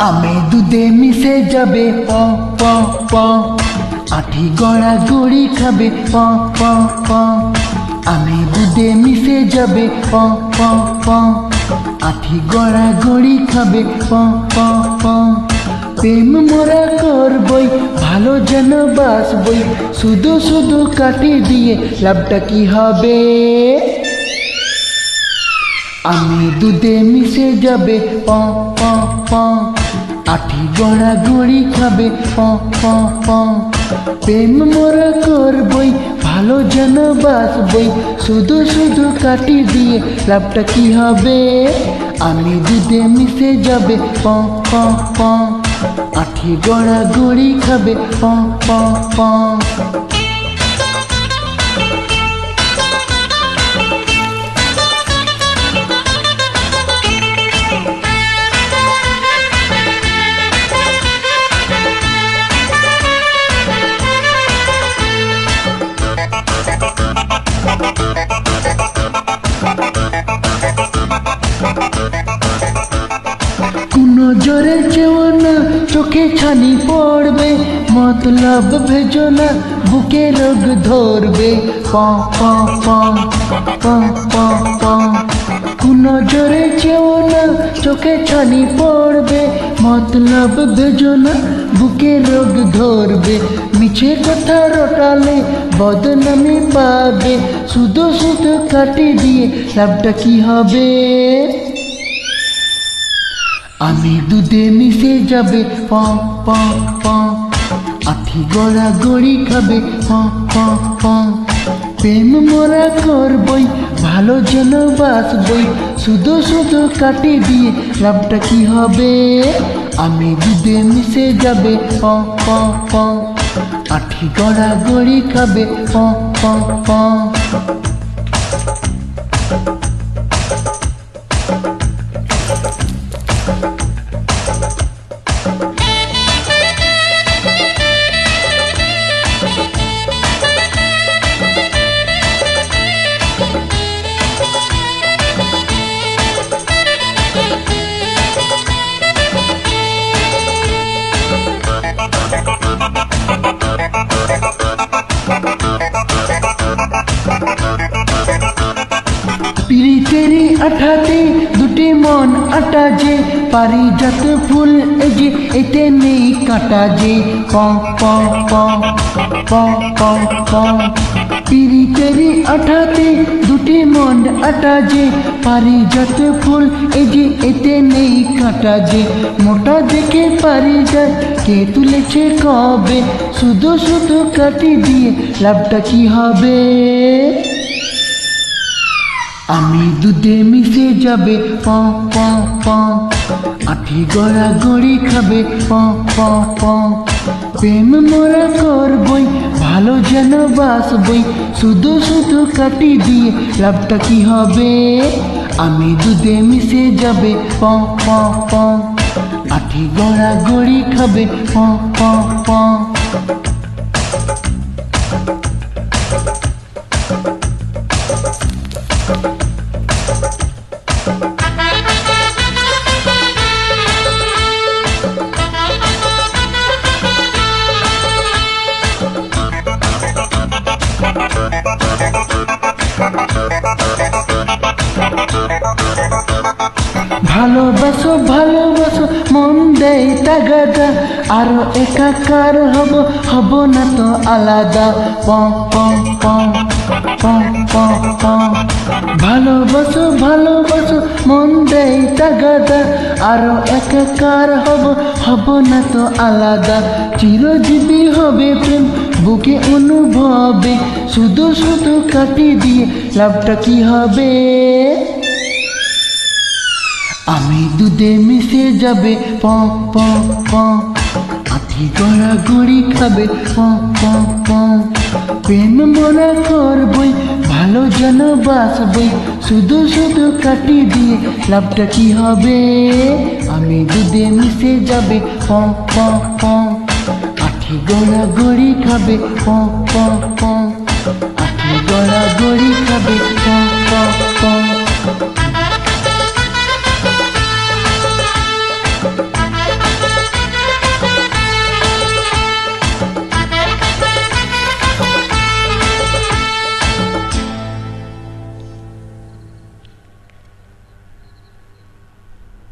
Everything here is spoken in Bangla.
আমে দুধে মিশে যাবে প প প, আঠি গড়া গড়ি খাবে প প প। আমে দুধে মিশে যাবে প প প, আঠি গড়া গড়ি খাবে প প প। প্রেম মোরা করবই ভালো যেন বাসবই, শুধু শুধু কাটি দিয়ে লাভটা কি হবে? আমি দুধে মিশে যাবে প প প, আঠি গড়া গড়ি খাবে প প প। প্রেম মোরা করবই ভালো যেন বাসবই, শুধু শুধু কাটি দিয়ে লাভটা কি হবে? আমি দুধে মিশে যাবে প প প, আঠি গড়া গড়ি খাবে প প প। নজরে চেও না চোখে ছানি পড়বে, মতলব ভেজো না বুকে রোগ ধরবে প প প প প প। নজরে চেও না চোখে ছানি পড়বে, মতলব ভেজো না বুকে রোগ ধরবে। মিছে কথা রটালে বদনামি পাবে, শুধু শুধু কাটি দিয়ে লাভটা কি হবে? আমি দুধে মিশে যাবে প প প, আঠি গড়া গড়ি খাবে প প প। প্রেম মোরা করবই ভালো যেন বাসবই, শুধু শুধু কাটি দিয়ে লাভটা কি হবে? আমি দুধে মিশে যাবে প প প, আঠি গড়া গড়ি খাবে প প প। পিরিতেরি আঠাতে দুটি মন আটা যে, পারিজাত ফুল এই যে এতে নেই কাটা যে প প প প প প। পিরিতেরি আঠাতে দুটি মন আটা যে, পারিজাত ফুল এই যে এতে নেই কাটা যে। মোটা দেখে পারিজাত কে তুলেছে কবে, শুধু শুধু কাটি দিয়ে লাভটা কি হবে? আমি দুধে মিশে যাবে প প প, আঠি গড়া গড়ি খাবে প প প। প্রেম মোরা করবই ভালো যেন বাসবই, শুধু শুধু কাটি দিয়ে লাভটা কি হবে? আমি দুধে মিশে যাবে প প প, আঠি গড়া গড়ি খাবে প প প। ভালোবাসো ভালোবাসো মন দেয় তাগাদা, আরো একাকার হব হব না তো আলাদা প প প প প প। ভালোবাসো ভালোবাসো মন দেয় তাগাদা, আরো একাকার হব হব না তো আলাদা। চিরজীবী হবে প্রেম বুকে অনুভবে, শুধু শুধু কাটি দিয়ে লাভটা কি হবে? আমি দুধে মিশে যাবে প প প, আঠি গড়া গড়ি খাবে প প প। প্রেম মোরা করবই ভালো যেন বাসবই, শুধু শুধু কাটি দিয়ে লাভটা কি হবে? আমি দুধে মিশে যাবে প প প, আঠি গড়া গড়ি খাবে প প প, আঠি গড়া গড়ি খাবে।